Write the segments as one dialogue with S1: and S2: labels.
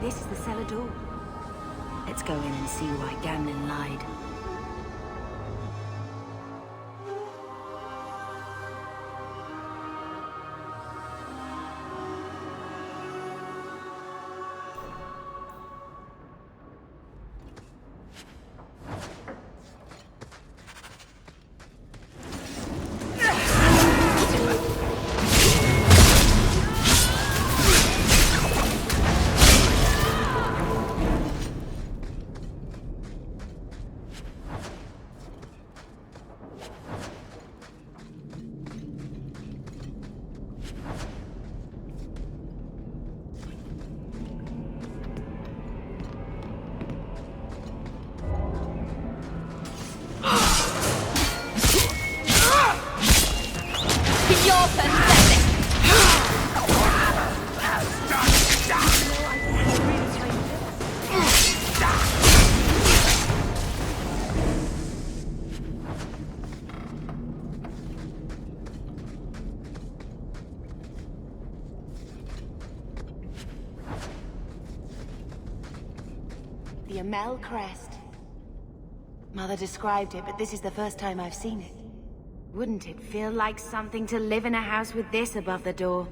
S1: This is the cellar door. Let's go in and see why Gamlen lied. The Amel crest. Mother described it, but this is the first time I've seen it. Wouldn't it feel like something to live in a house with this above the door?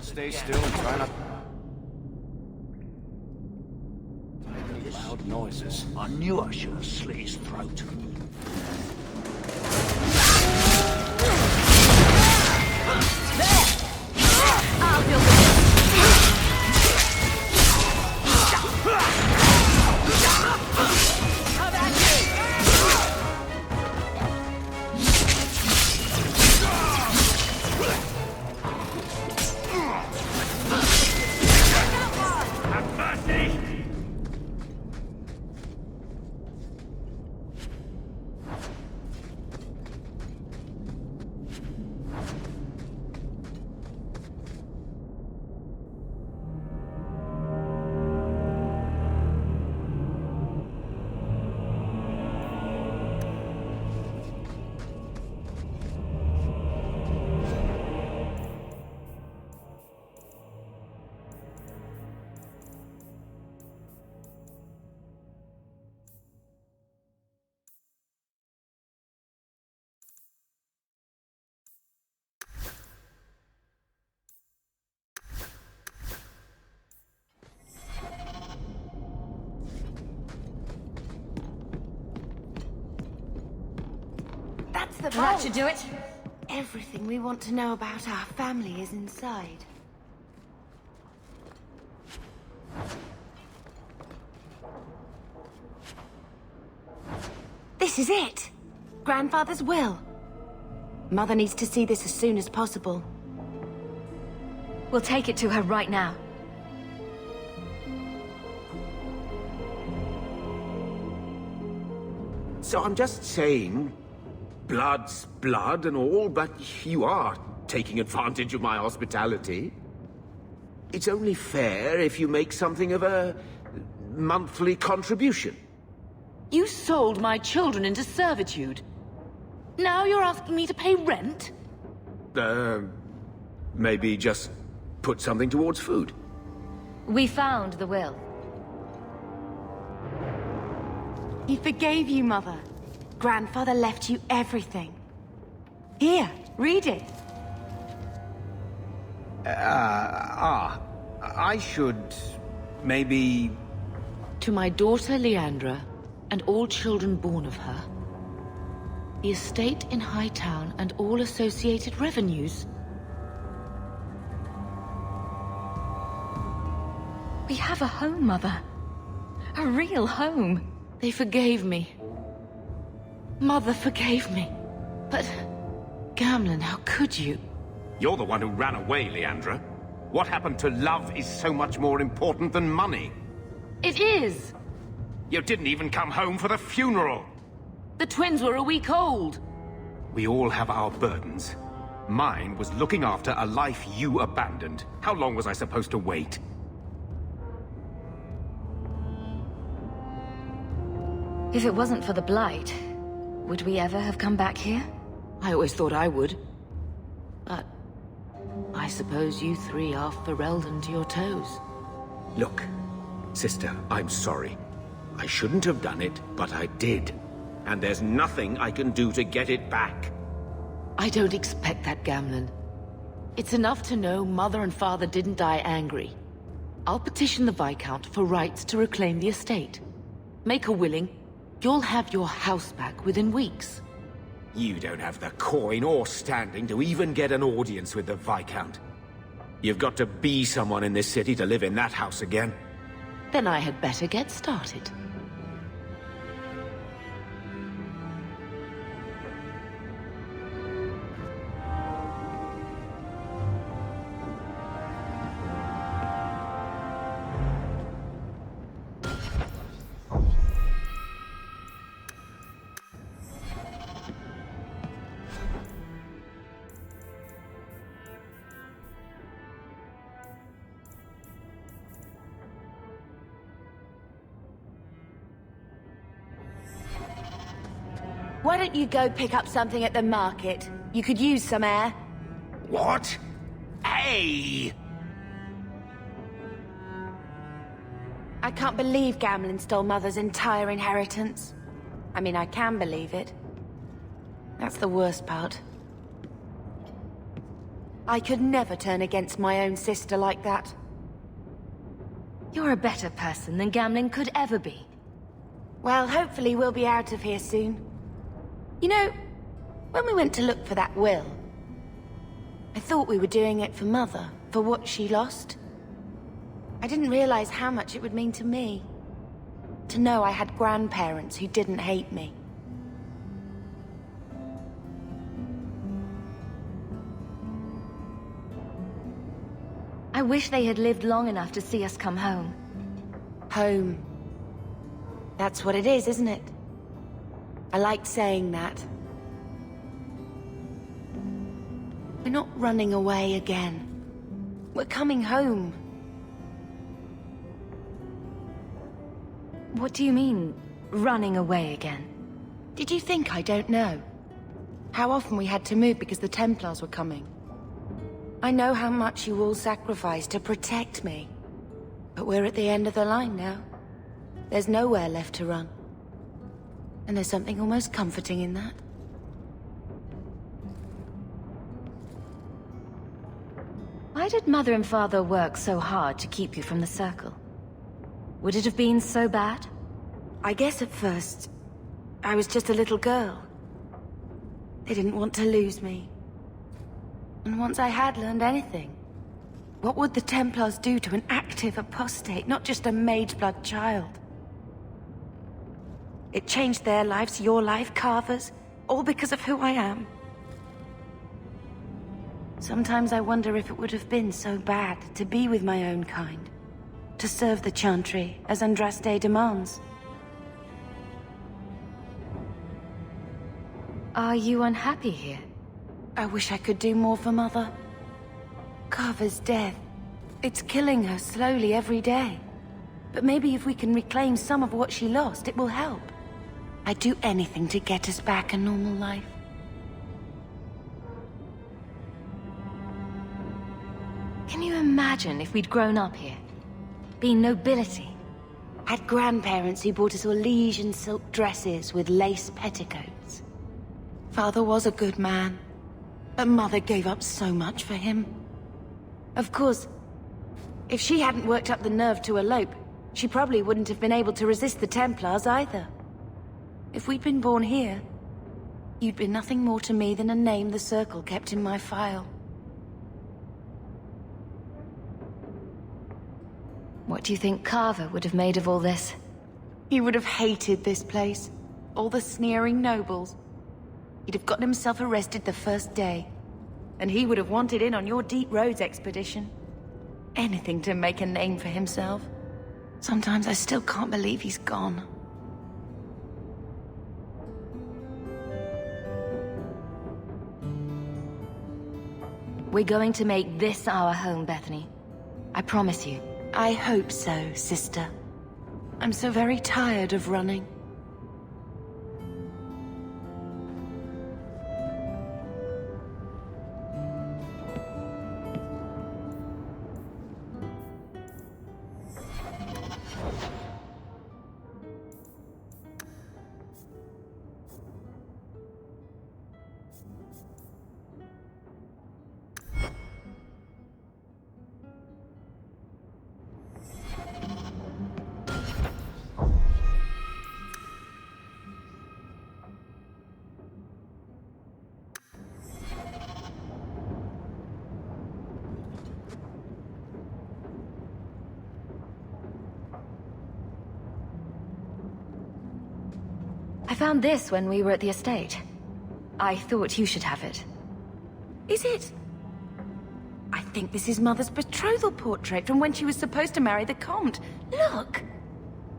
S2: Stay still and try not to make any loud noises.
S3: I knew I should have slit his throat.
S1: I'll deal with it. That's the
S4: That should do it.
S1: Everything we want to know about our family is inside. This is it! Grandfather's will. Mother needs to see this as soon as possible.
S4: We'll take it to her right now.
S5: So I'm just saying, blood's blood and all, but you are taking advantage of my hospitality. It's only fair if you make something of a monthly contribution.
S6: You sold my children into servitude. Now you're asking me to pay rent?
S5: Maybe just put something towards food.
S4: We found the will.
S1: He forgave you, Mother. Grandfather left you everything. Here, read it.
S5: I should maybe...
S6: To my daughter Leandra, and all children born of her, the estate in Hightown and all associated revenues.
S4: We have a home, Mother. A real home.
S6: They forgave me. Mother forgave me. But, Gamlen, how could you?
S5: You're the one who ran away, Leandra. What happened to love is so much more important than money.
S6: It is!
S5: You didn't even come home for the funeral.
S6: The twins were a week old.
S5: We all have our burdens. Mine was looking after a life you abandoned. How long was I supposed to wait?
S4: If it wasn't for the Blight, would we ever have come back here?
S6: I always thought I would. But I suppose you three are Ferelden to your toes.
S5: Look, sister, I'm sorry. I shouldn't have done it, but I did. And there's nothing I can do to get it back.
S6: I don't expect that, Gamlen. It's enough to know Mother and Father didn't die angry. I'll petition the Viscount for rights to reclaim the estate. Make a willing, you'll have your house back within weeks.
S5: You don't have the coin or standing to even get an audience with the Viscount. You've got to be someone in this city to live in that house again.
S6: Then I had better get started.
S1: Why don't you go pick up something at the market? You could use some air.
S5: What? Hey!
S1: I can't believe Gamlen stole Mother's entire inheritance. I mean, I can believe it. That's the worst part. I could never turn against my own sister like that.
S4: You're a better person than Gamlen could ever be.
S1: Well, hopefully we'll be out of here soon. You know, when we went to look for that will, I thought we were doing it for Mother, for what she lost. I didn't realize how much it would mean to me. To know I had grandparents who didn't hate me.
S4: I wish they had lived long enough to see us come home.
S1: Home. That's what it is, isn't it? I like saying that. We're not running away again. We're coming home.
S4: What do you mean, running away again?
S1: Did you think I don't know? How often we had to move because the Templars were coming. I know how much you all sacrificed to protect me. But we're at the end of the line now. There's nowhere left to run. And there's something almost comforting in that.
S4: Why did Mother and Father work so hard to keep you from the Circle? Would it have been so bad?
S1: I guess at first, I was just a little girl. They didn't want to lose me. And once I had learned anything, what would the Templars do to an active apostate, not just a Mageblood child? It changed their lives, your life, Carver's, all because of who I am. Sometimes I wonder if it would have been so bad to be with my own kind. To serve the Chantry as Andraste demands.
S4: Are you unhappy here?
S1: I wish I could do more for Mother. Carver's death. It's killing her slowly every day. But maybe if we can reclaim some of what she lost, it will help. I'd do anything to get us back a normal life.
S4: Can you imagine if we'd grown up here? Been nobility?
S1: Had grandparents who bought us all liege and silk dresses with lace petticoats. Father was a good man, but Mother gave up so much for him. Of course, if she hadn't worked up the nerve to elope, she probably wouldn't have been able to resist the Templars either. If we'd been born here, you'd be nothing more to me than a name the Circle kept in my file.
S4: What do you think Carver would have made of all this?
S1: He would have hated this place. All the sneering nobles. He'd have gotten himself arrested the first day. And he would have wanted in on your Deep Roads expedition. Anything to make a name for himself. Sometimes I still can't believe he's gone.
S4: We're going to make this our home, Bethany. I promise you.
S1: I hope so, sister. I'm so very tired of running.
S4: I found this when we were at the estate. I thought you should have it.
S1: Is it? I think this is Mother's betrothal portrait from when she was supposed to marry the Comte. Look!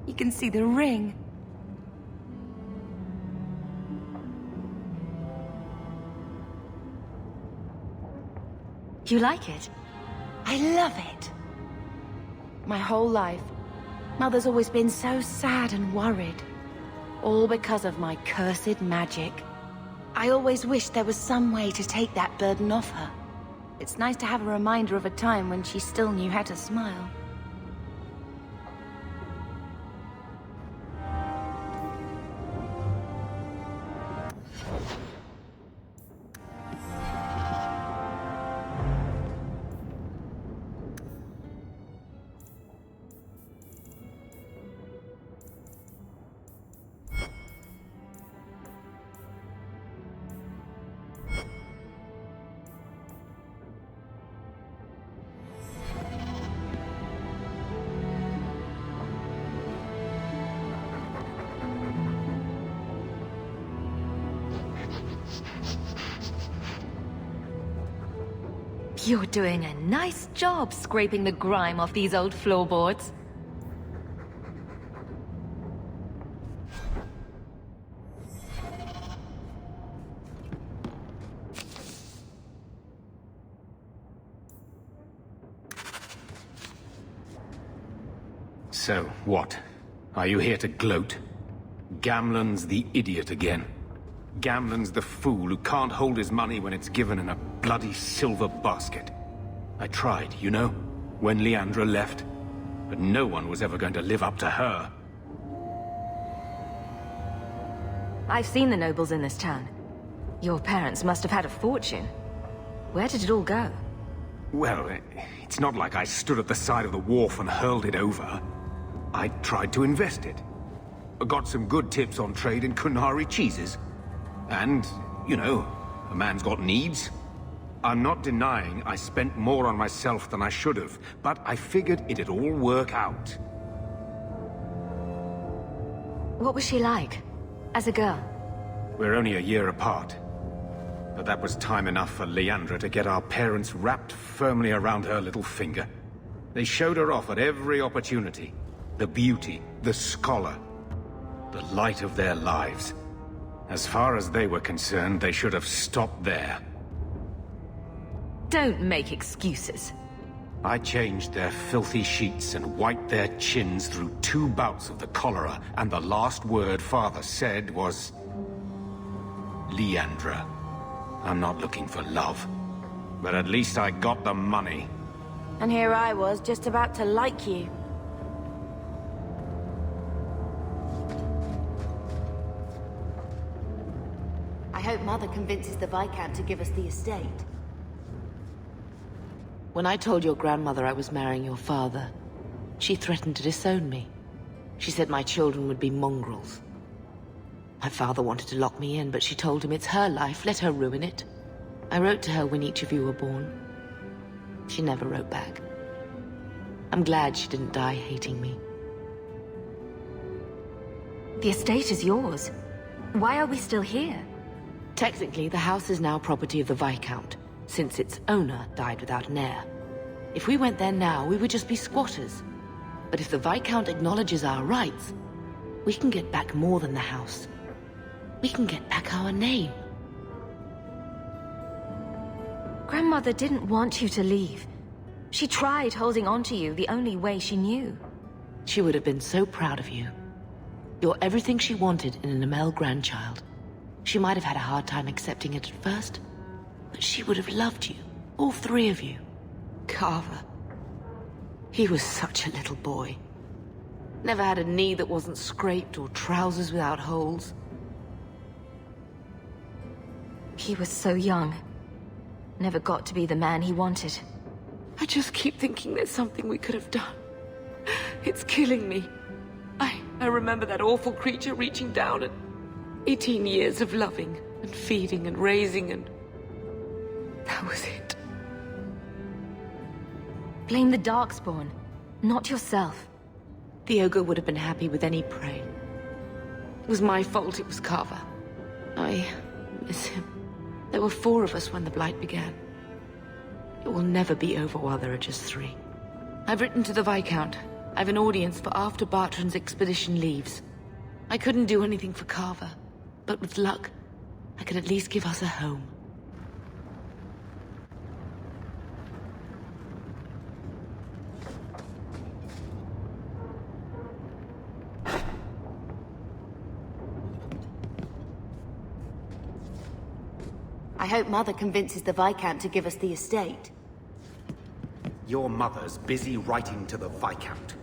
S1: You can see the ring.
S4: You like it?
S1: I love it. My whole life, Mother's always been so sad and worried. All because of my cursed magic. I always wished there was some way to take that burden off her. It's nice to have a reminder of a time when she still knew how to smile.
S4: You're doing a nice job scraping the grime off these old floorboards.
S5: So, what? Are you here to gloat? Gamlen's the idiot again. Gamlen's the fool who can't hold his money when it's given in a bloody silver basket. I tried, you know, when Leandra left. But no one was ever going to live up to her.
S4: I've seen the nobles in this town. Your parents must have had a fortune. Where did it all go?
S5: Well, it's not like I stood at the side of the wharf and hurled it over. I tried to invest it. Got some good tips on trade in Qunari cheeses. And, you know, a man's got needs. I'm not denying I spent more on myself than I should have, but I figured it'd all work out.
S4: What was she like, as a girl?
S5: We're only a year apart.
S7: But that was time enough for Leandra to get our parents wrapped firmly around her little finger. They showed her off at every opportunity. The beauty, the scholar, the light of their lives. As far as they were concerned, they should have stopped there.
S4: Don't make excuses.
S7: I changed their filthy sheets and wiped their chins through 2 bouts of the cholera, and the last word Father said was... Leandra. I'm not looking for love, but at least I got the money.
S1: And here I was, just about to like you. I hope Mother convinces the Viscount to give us the estate.
S6: When I told your grandmother I was marrying your father, she threatened to disown me. She said my children would be mongrels. My father wanted to lock me in, but she told him it's her life, let her ruin it. I wrote to her when each of you were born. She never wrote back. I'm glad she didn't die hating me.
S4: The estate is yours. Why are we still here?
S6: Technically, the house is now property of the Viscount, since its owner died without an heir. If we went there now, we would just be squatters. But if the Viscount acknowledges our rights, we can get back more than the house. We can get back our name.
S4: Grandmother didn't want you to leave. She tried holding on to you the only way she knew.
S6: She would have been so proud of you. You're everything she wanted in an Amell grandchild. She might have had a hard time accepting it at first, but she would have loved you, all 3 of you. Carver. He was such a little boy. Never had a knee that wasn't scraped or trousers without holes.
S4: He was so young. Never got to be the man he wanted.
S6: I just keep thinking there's something we could have done. It's killing me. I remember that awful creature reaching down and 18 years of loving and feeding and raising, and that was it.
S4: Blame the Darkspawn, not yourself.
S6: The ogre would have been happy with any prey. It was my fault it was Carver. I miss him. There were 4 of us when the Blight began. It will never be over while there are just 3. I've written to the Viscount. I've an audience for after Bartrand's expedition leaves. I couldn't do anything for Carver, but with luck, I could at least give us a home.
S1: I hope Mother convinces the Viscount to give us the estate.
S5: Your mother's busy writing to the Viscount.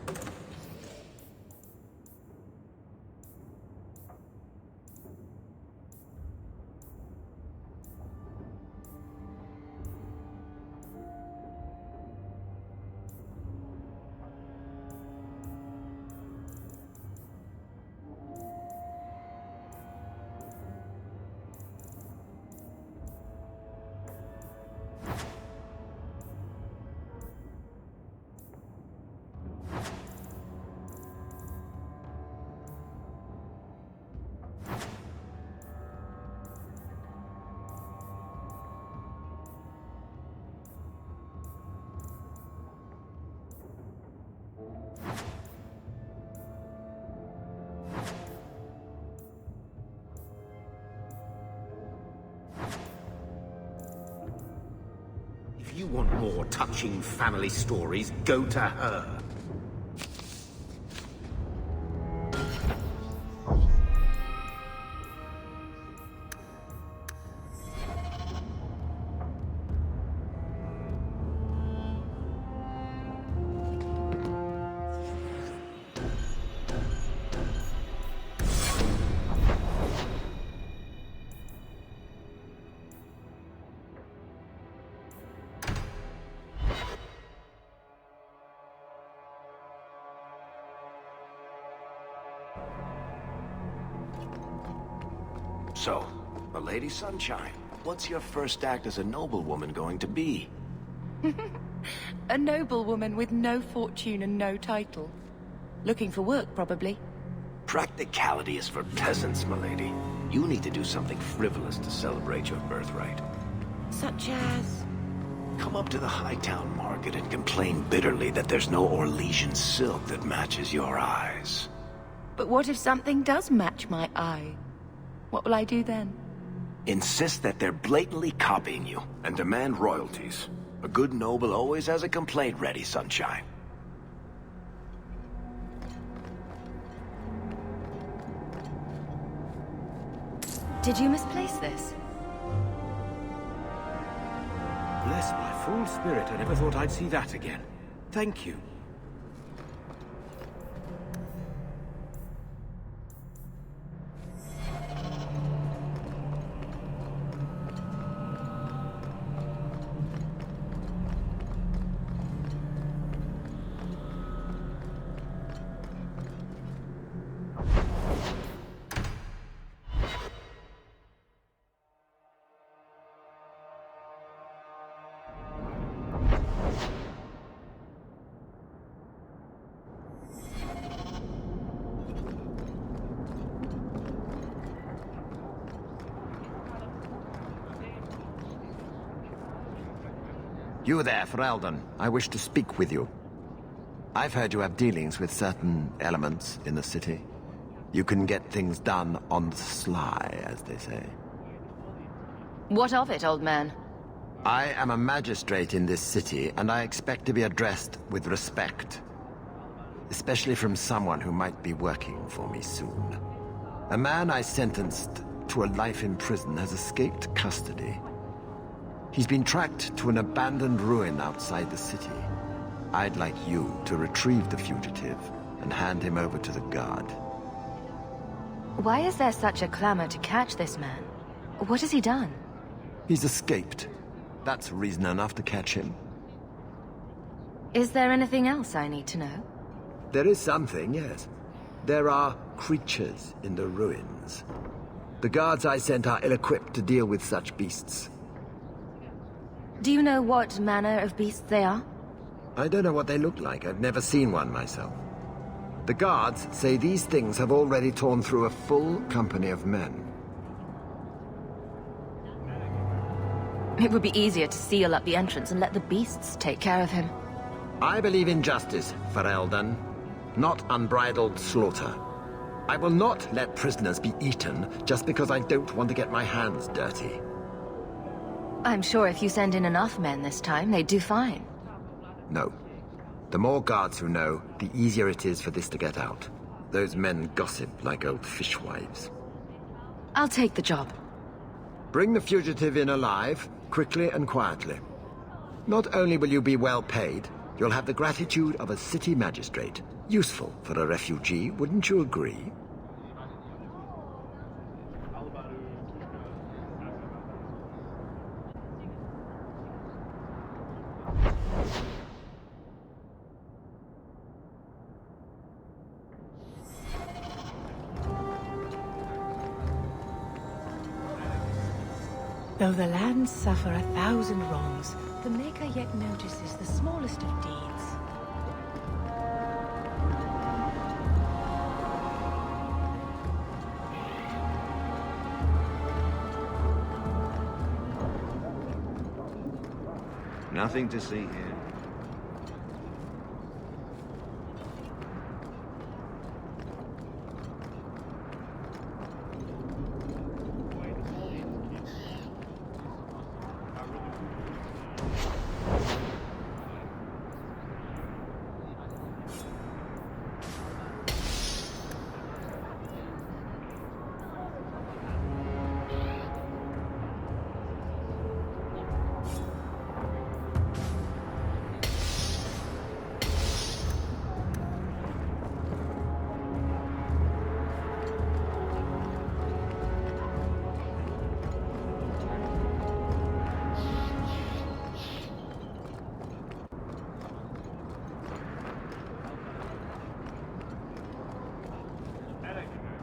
S5: If you want more touching family stories, go to her.
S3: So, my Lady Sunshine, what's your first act as a noblewoman going to be?
S8: A noblewoman with no fortune and no title. Looking for work, probably.
S3: Practicality is for peasants, milady. You need to do something frivolous to celebrate your birthright.
S1: Such as...
S3: Come up to the Hightown Market and complain bitterly that there's no Orlesian silk that matches your eyes.
S1: But what if something does match my eye? What will I do then?
S3: Insist that they're blatantly copying you, and demand royalties. A good noble always has a complaint ready, Sunshine.
S4: Did you misplace this?
S7: Bless my full spirit, I never thought I'd see that again. Thank you.
S9: You there, Ferelden. I wish to speak with you. I've heard you have dealings with certain elements in the city. You can get things done on the sly, as they say.
S4: What of it, old man?
S9: I am a magistrate in this city, and I expect to be addressed with respect. Especially from someone who might be working for me soon. A man I sentenced to a life in prison has escaped custody. He's been tracked to an abandoned ruin outside the city. I'd like you to retrieve the fugitive and hand him over to the guard.
S4: Why is there such a clamor to catch this man? What has he done?
S9: He's escaped. That's reason enough to catch him.
S4: Is there anything else I need to know?
S9: There is something, yes. There are creatures in the ruins. The guards I sent are ill-equipped to deal with such beasts.
S4: Do you know what manner of beasts they are?
S9: I don't know what they look like. I've never seen one myself. The guards say these things have already torn through a full company of men.
S4: It would be easier to seal up the entrance and let the beasts take care of him.
S9: I believe in justice, Ferelden, not unbridled slaughter. I will not let prisoners be eaten just because I don't want to get my hands dirty.
S4: I'm sure if you send in enough men this time, they'd do fine.
S9: No. The more guards who know, the easier it is for this to get out. Those men gossip like old fishwives.
S4: I'll take the job.
S9: Bring the fugitive in alive, quickly and quietly. Not only will you be well paid, you'll have the gratitude of a city magistrate. Useful for a refugee, wouldn't you agree?
S8: Though the lands suffer 1,000 wrongs, the Maker yet notices the smallest of deeds.
S2: Nothing to see here.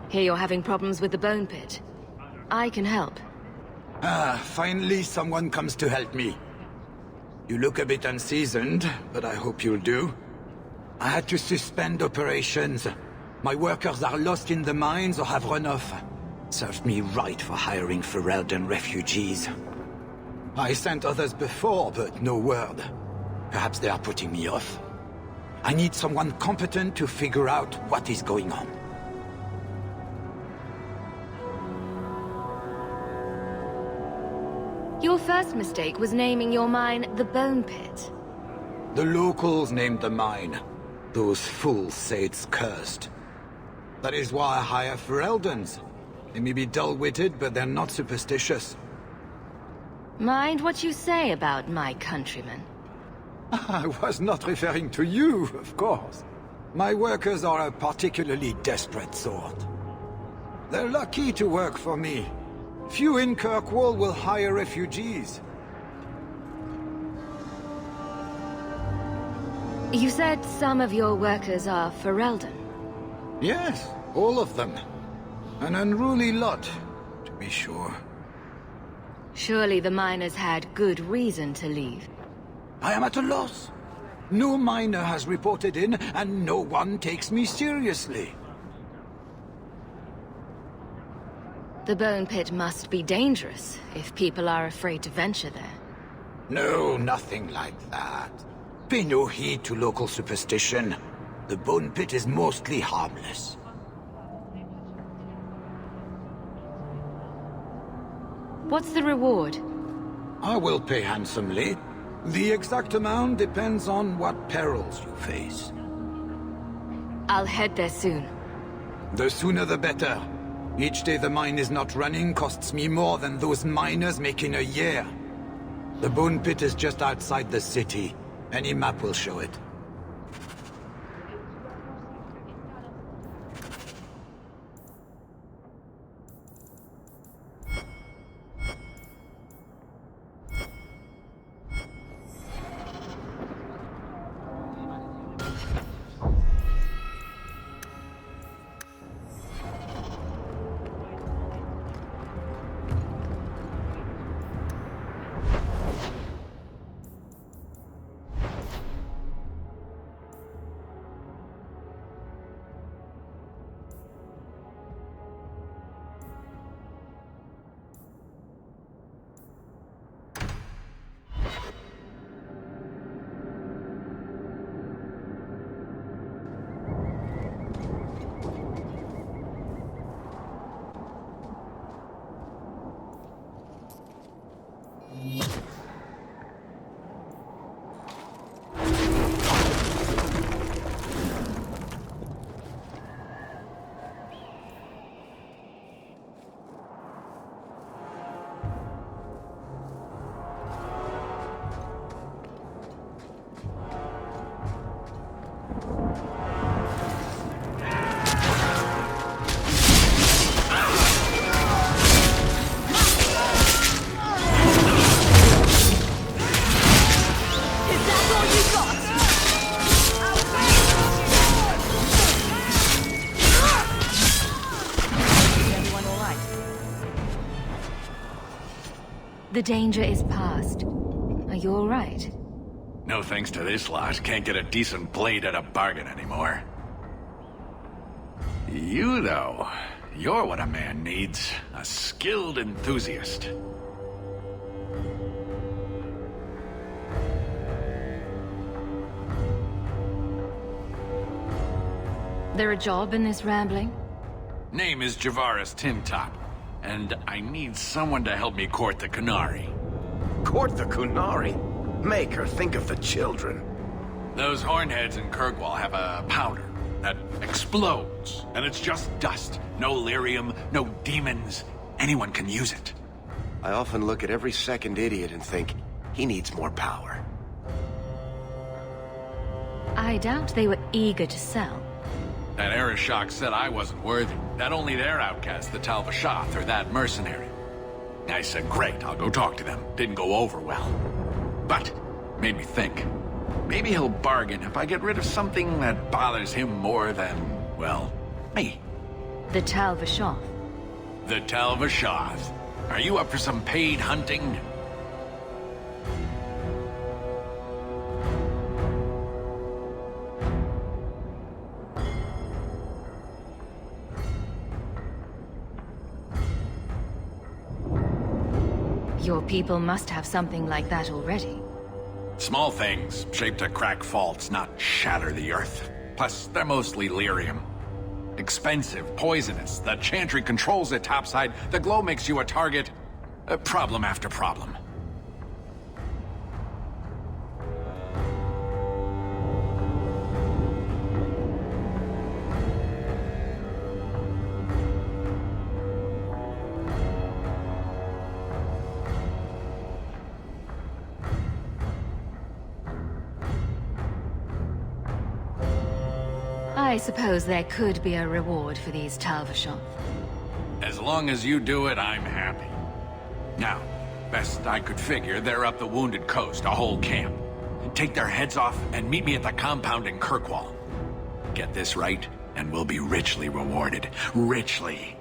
S4: Hear you're having problems with the bone pit. I can help.
S10: Finally someone comes to help me. You look a bit unseasoned, but I hope you'll do. I had to suspend operations. My workers are lost in the mines or have run off. Serves me right for hiring Ferelden refugees. I sent others before, but no word. Perhaps they are putting me off. I need someone competent to figure out what is going on.
S4: Your first mistake was naming your mine the Bone Pit.
S10: The locals named the mine. Those fools say it's cursed. That is why I hire Fereldens. They may be dull-witted, but they're not superstitious.
S4: Mind what you say about my countrymen.
S10: I was not referring to you, of course. My workers are a particularly desperate sort. They're lucky to work for me. Few in Kirkwall will hire refugees.
S4: You said some of your workers are Ferelden.
S10: Yes, all of them. An unruly lot, to be sure.
S4: Surely the miners had good reason to leave.
S10: I am at a loss. No miner has reported in, and no one takes me seriously.
S4: The Bone Pit must be dangerous if people are afraid to venture there.
S10: No, nothing like that. Pay no heed to local superstition. The Bone Pit is mostly harmless.
S4: What's the reward?
S10: I will pay handsomely. The exact amount depends on what perils you face.
S4: I'll head there soon.
S10: The sooner the better. Each day the mine is not running costs me more than those miners make in a year. The Bone Pit is just outside the city. Any map will show it.
S4: The danger is past. Are you all right?
S11: No thanks to this lot, can't get a decent blade at a bargain anymore. You, though, you're what a man needs. A skilled enthusiast.
S4: There a job in this rambling?
S11: Name is Javaris Tintop, and I need someone to help me court the Qunari.
S3: Court the Qunari? Make her think of the children.
S11: Those hornheads in Kirkwall have a powder that explodes, and it's just dust. No lyrium, no demons. Anyone can use it.
S3: I often look at every second idiot and think, he needs more power.
S4: I doubt they were eager to sell.
S11: That Arishok said I wasn't worthy. That only their outcast, the Tal Vashoth, or that mercenary. I said, great, I'll go talk to them. Didn't go over well. But, made me think. Maybe he'll bargain if I get rid of something that bothers him more than, well, me.
S4: The Tal Vashoth.
S11: The Tal Vashoth. Are you up for some paid hunting?
S4: Your people must have something like that already.
S11: Small things, shaped to crack faults, not shatter the earth. Plus, they're mostly lyrium. Expensive, poisonous. The Chantry controls it topside. The glow makes you a target. Problem after problem.
S4: I suppose there could be a reward for these Tal Vashoth.
S11: As long as you do it, I'm happy. Now, best I could figure, they're up the Wounded Coast, a whole camp. Take their heads off and meet me at the compound in Kirkwall. Get this right, and we'll be richly rewarded. Richly.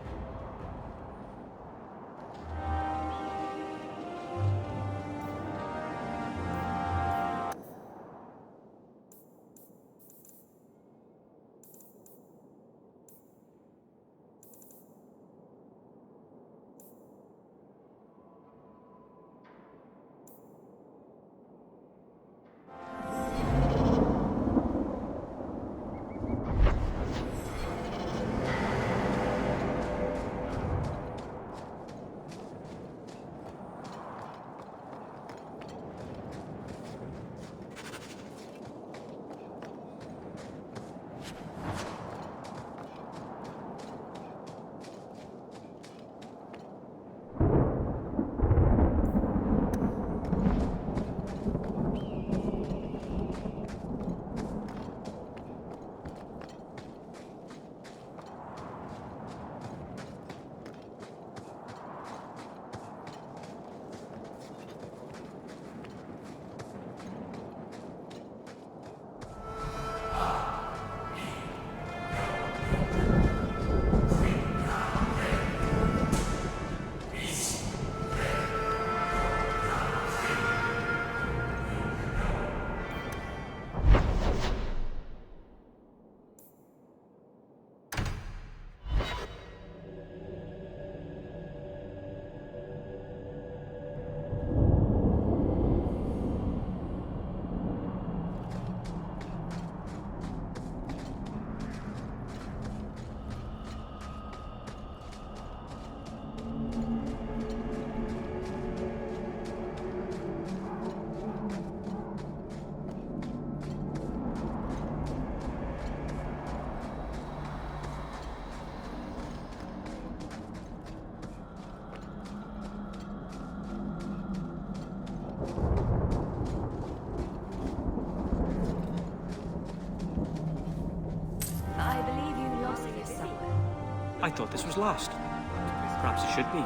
S12: I thought this was last. Perhaps it should be.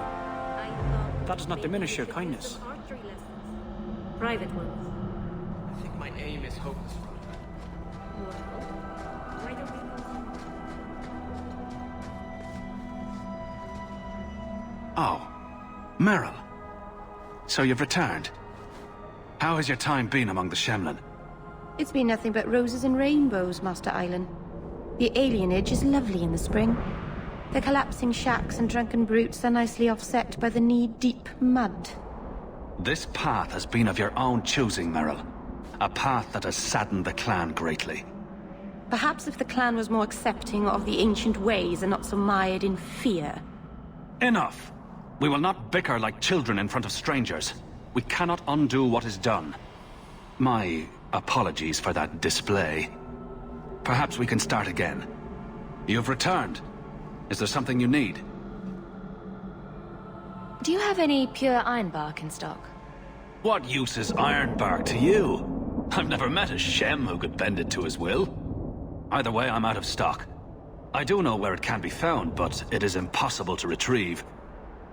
S12: That does not diminish your kindness.
S13: Private ones.
S14: I think my aim is hopeless.
S13: Why don't we...
S15: Oh, Merrill. So you've returned. How has your time been among the Shemlin?
S16: It's been nothing but roses and rainbows, Master Island. The alienage is lovely in the spring. The collapsing shacks and drunken brutes are nicely offset by the knee-deep mud.
S15: This path has been of your own choosing, Merrill. A path that has saddened the clan greatly.
S16: Perhaps if the clan was more accepting of the ancient ways and not so mired in fear.
S15: Enough! We will not bicker like children in front of strangers. We cannot undo what is done. My apologies for that display. Perhaps we can start again. You've returned. Is there something you need?
S4: Do you have any pure ironbark in stock?
S15: What use is ironbark to you? I've never met a Shem who could bend it to his will. Either way, I'm out of stock. I do know where it can be found, but it is impossible to retrieve.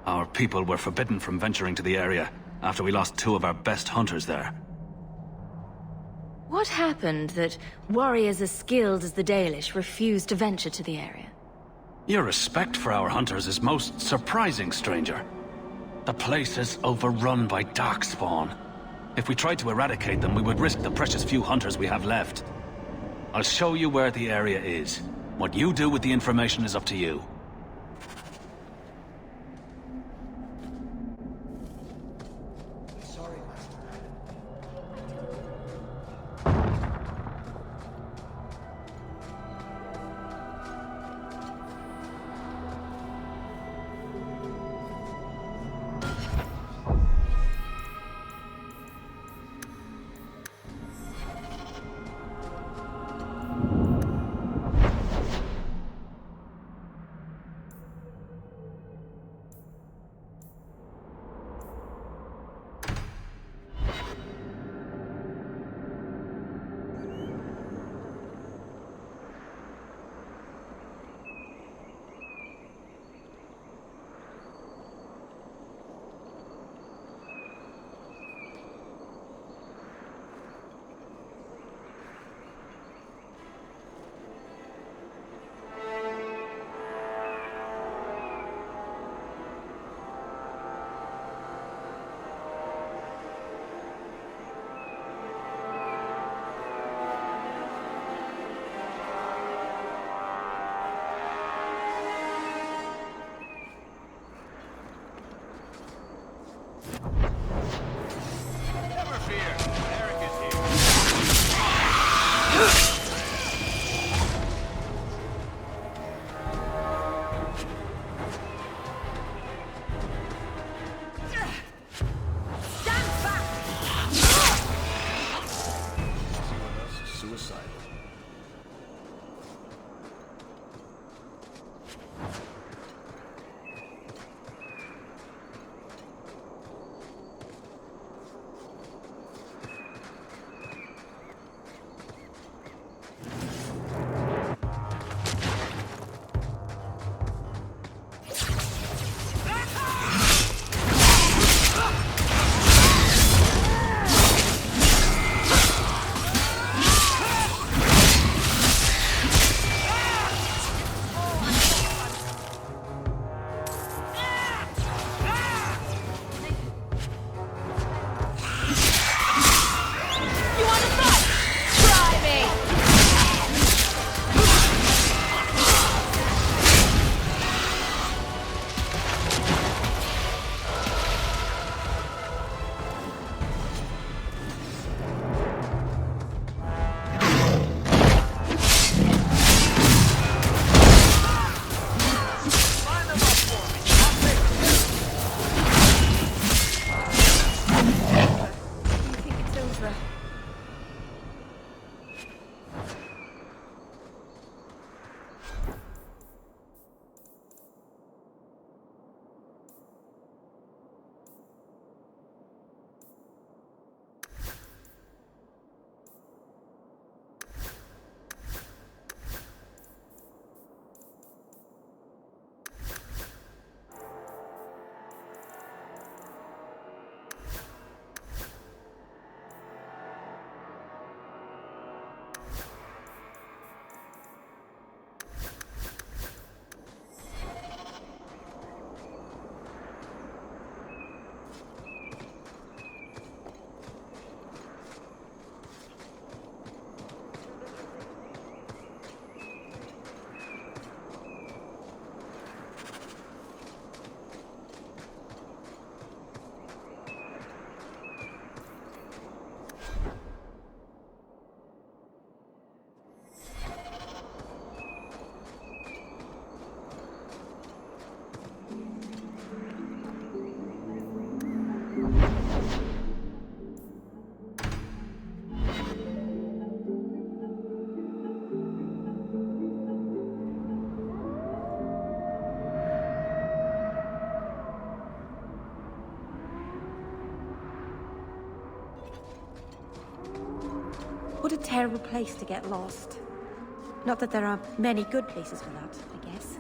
S15: Our people were forbidden from venturing to the area after we lost 2 of our best hunters there.
S4: What happened that warriors as skilled as the Dalish refused to venture to the area?
S15: Your respect for our hunters is most surprising, stranger. The place is overrun by darkspawn. If we tried to eradicate them, we would risk the precious few hunters we have left. I'll show you where the area is. What you do with the information is up to you.
S16: terrible place to get lost. Not that there are many good places for that, I guess.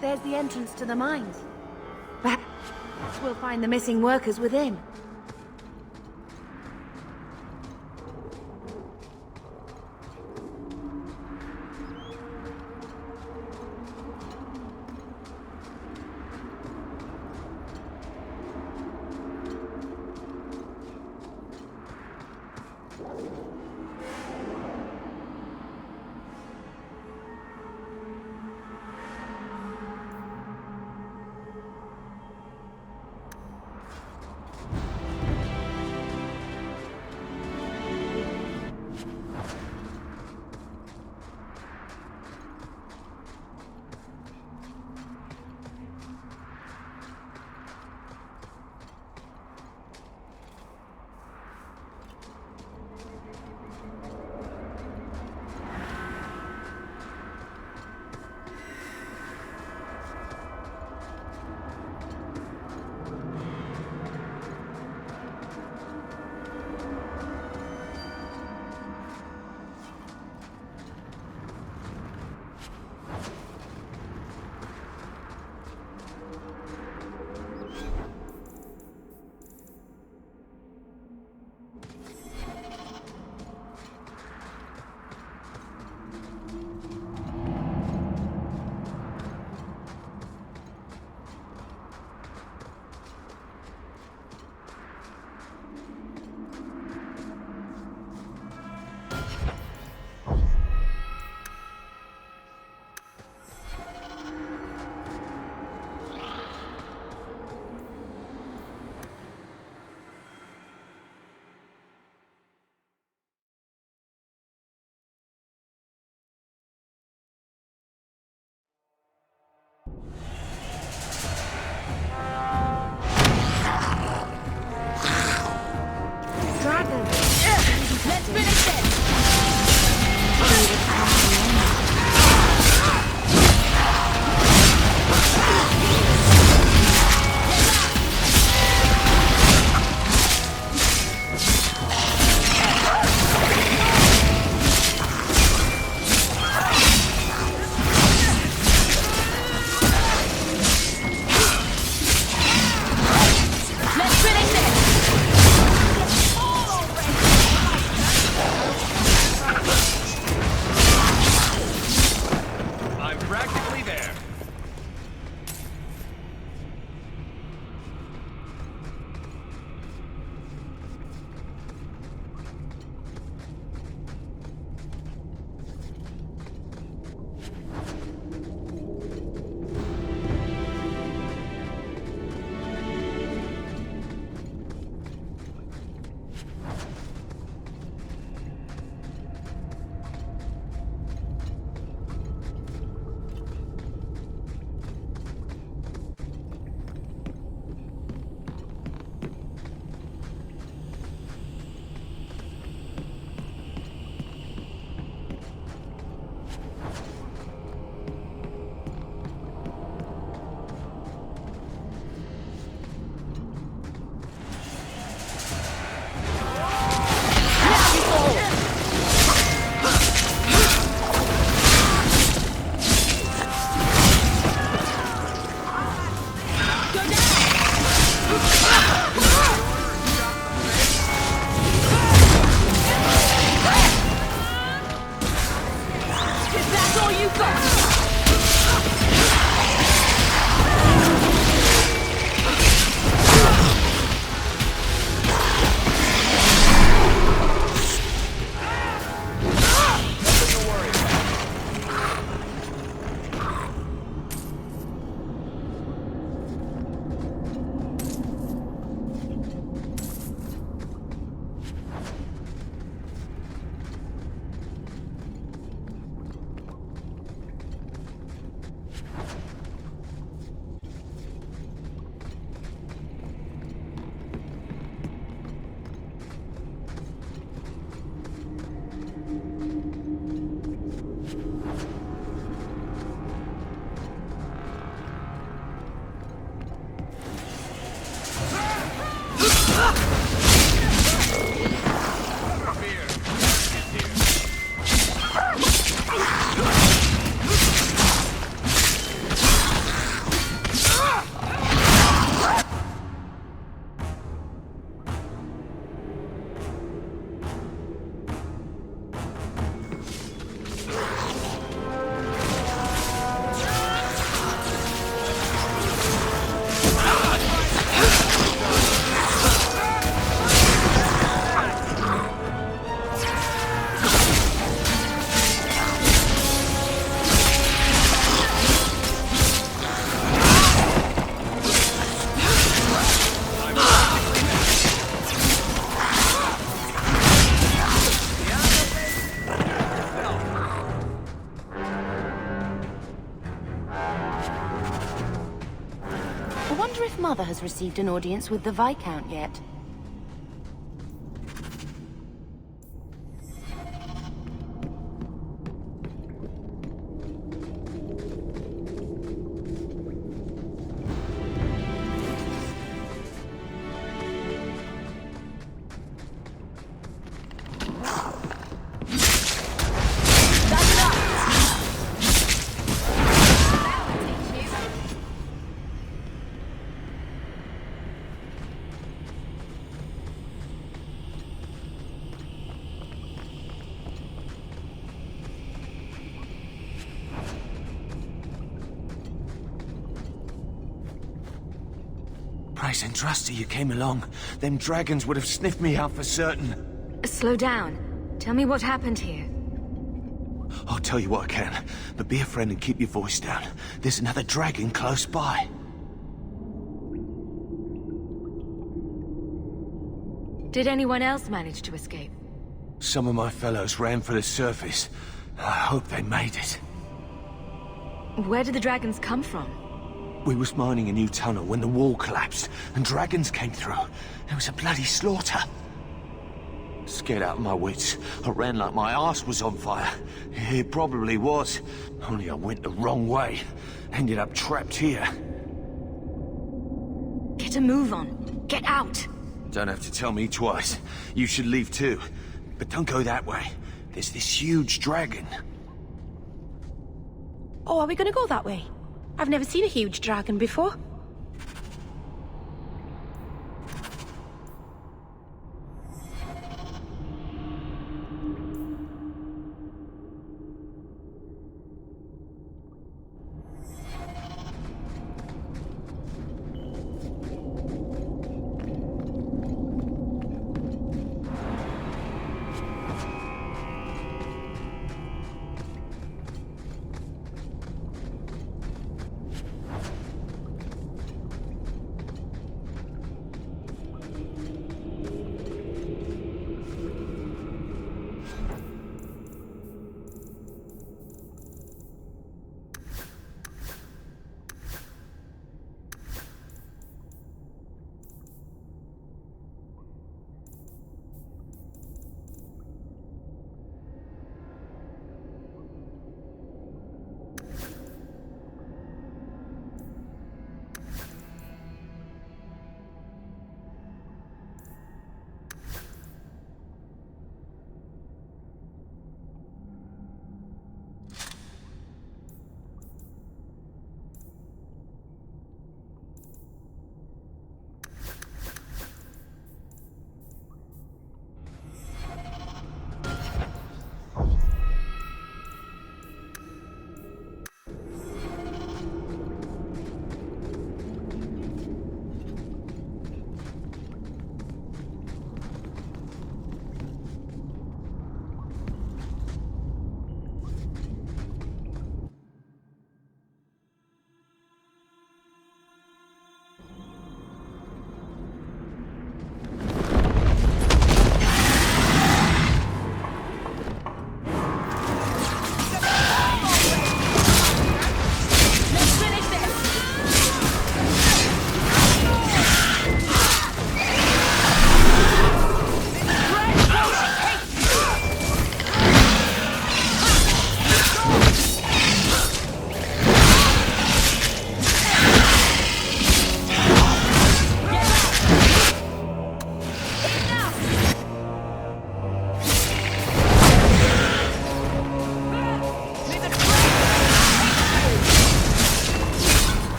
S1: There's the entrance to the mines. Perhaps we'll find the missing workers within.
S6: Let's finish this!
S1: wonder if Mother has received an audience with the Viscount yet.
S3: Price and Trusty, you came along. Them dragons would have sniffed me out for certain.
S4: Slow down. Tell me what happened here.
S3: I'll tell you what I can, but be a friend and keep your voice down. There's another dragon close by.
S4: Did anyone else manage to escape?
S3: Some of my fellows ran for the surface. I hope they made it.
S4: Where did the dragons come from?
S3: We was mining a new tunnel when the wall collapsed, and dragons came through. It was a bloody slaughter. Scared out of my wits, I ran like my arse was on fire. It probably was, only I went the wrong way. Ended up trapped here.
S4: Get a move on. Get out!
S3: Don't have to tell me twice. You should leave too. But don't go that way. There's this huge dragon.
S16: Oh, are we gonna go that way? I've never seen a huge dragon before.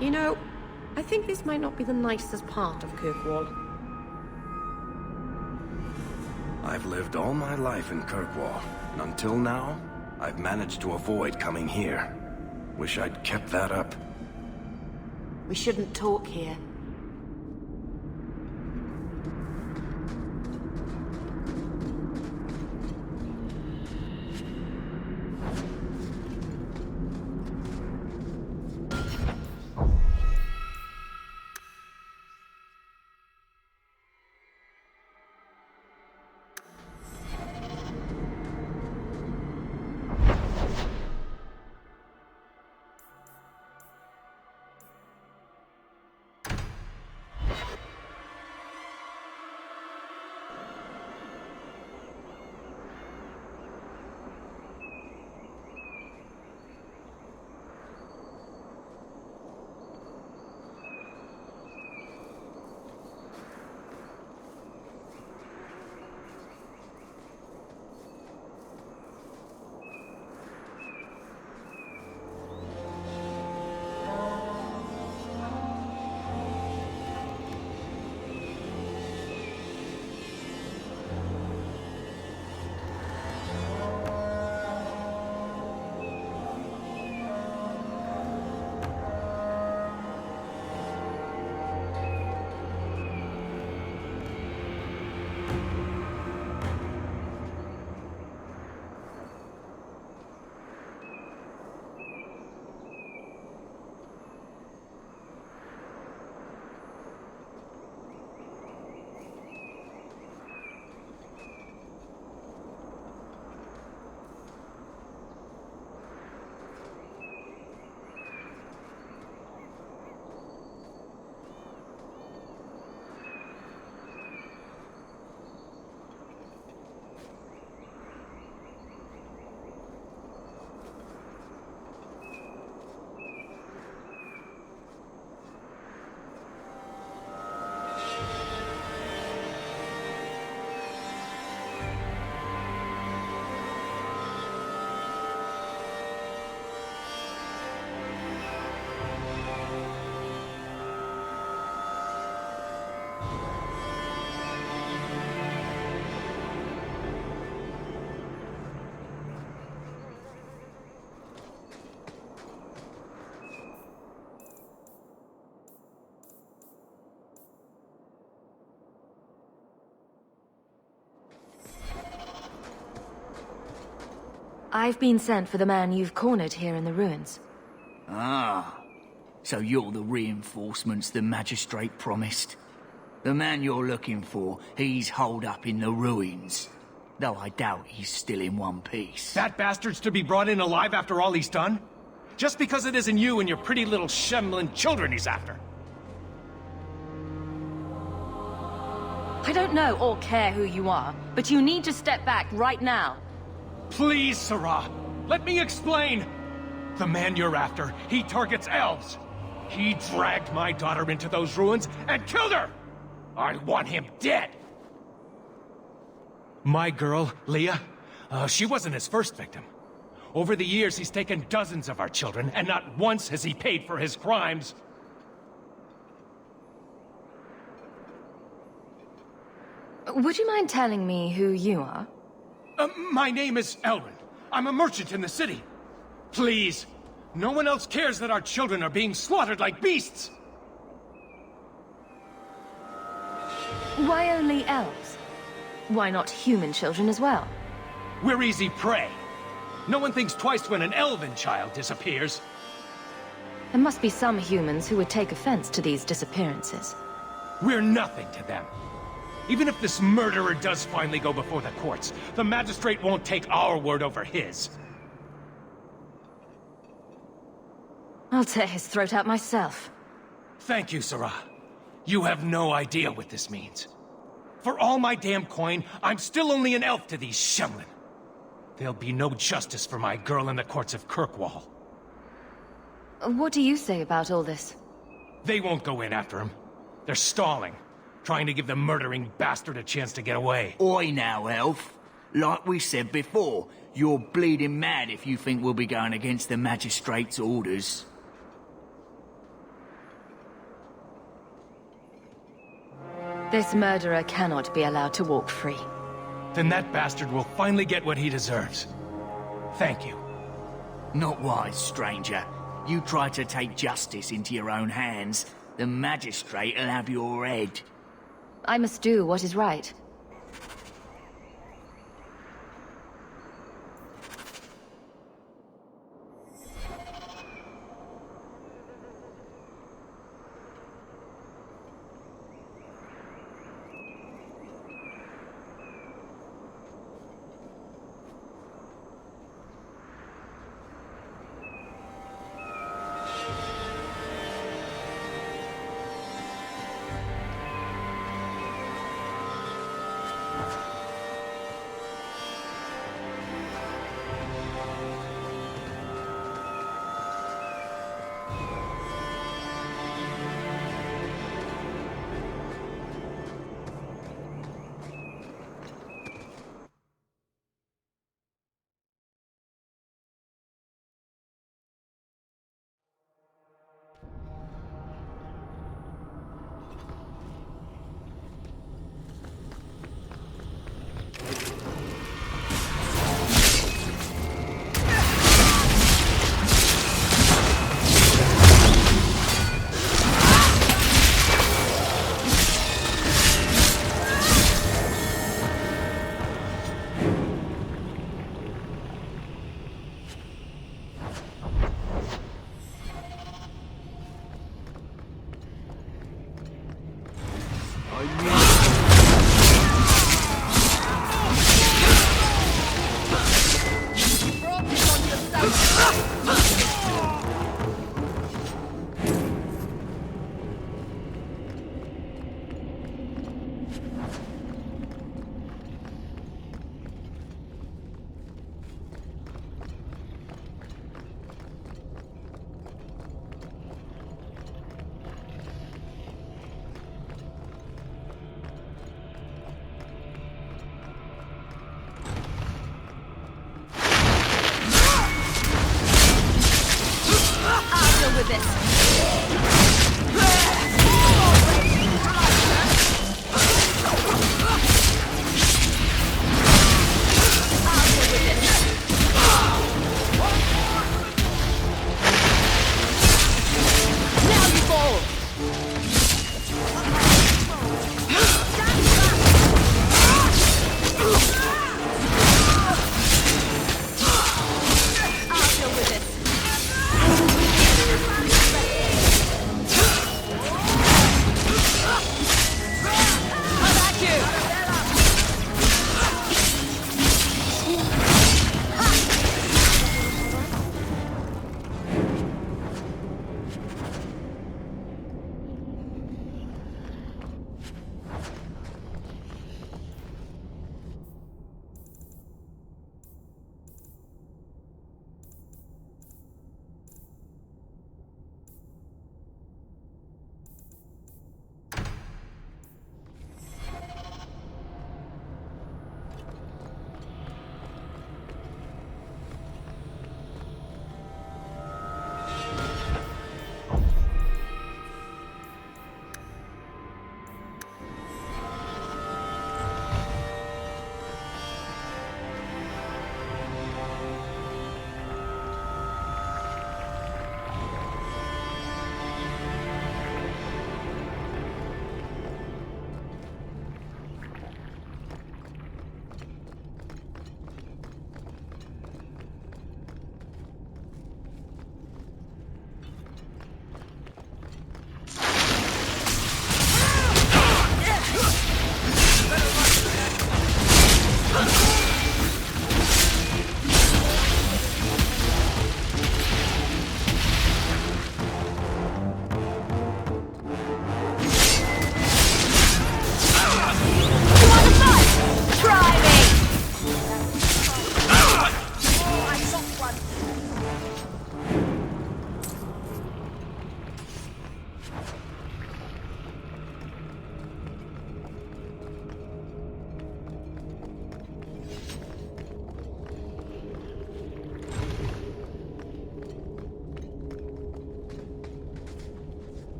S17: You know, I think this might not be the nicest part of Kirkwall.
S18: I've lived all my life in Kirkwall, and until now, I've managed to avoid coming here. Wish I'd kept that up.
S1: We shouldn't talk here.
S4: I've been sent for the man you've cornered here in the ruins.
S19: Ah, so you're the reinforcements the Magistrate promised. The man you're looking for, he's holed up in the ruins. Though I doubt he's still in one piece.
S20: That bastard's to be brought in alive after all he's done? Just because it isn't you and your pretty little Shemlin children he's after.
S4: I don't know or care who you are, but you need to step back right now.
S20: Please, Sarah, let me explain. The man you're after, he targets elves. He dragged my daughter into those ruins and killed her! I want him dead! My girl, Leah, she wasn't his first victim. Over the years, he's taken dozens of our children, and not once has he paid for his crimes.
S4: Would you mind telling me who you are?
S20: My name is Elrin. I'm a merchant in the city. Please, no one else cares that our children are being slaughtered like beasts!
S4: Why only elves? Why not human children as well?
S20: We're easy prey. No one thinks twice when an elven child disappears.
S4: There must be some humans who would take offense to these disappearances.
S20: We're nothing to them. Even if this murderer does finally go before the courts, the Magistrate won't take our word over his.
S4: I'll tear his throat out myself.
S20: Thank you, Sarah. You have no idea what this means. For all my damn coin, I'm still only an elf to these Shemlin. There'll be no justice for my girl in the courts of Kirkwall.
S4: What do you say about all this?
S20: They won't go in after him. They're stalling. Trying to give the murdering bastard a chance to get away.
S19: Oi now, elf. Like we said before, you're bleeding mad if you think we'll be going against the Magistrate's orders.
S4: This murderer cannot be allowed to walk free.
S20: Then that bastard will finally get what he deserves. Thank you.
S19: Not wise, stranger. You try to take justice into your own hands, the magistrate'll have your head.
S4: I must do what is right.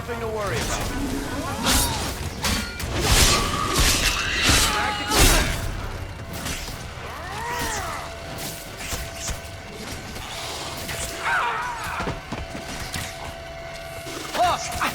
S21: nothing to worry about.
S20: Look!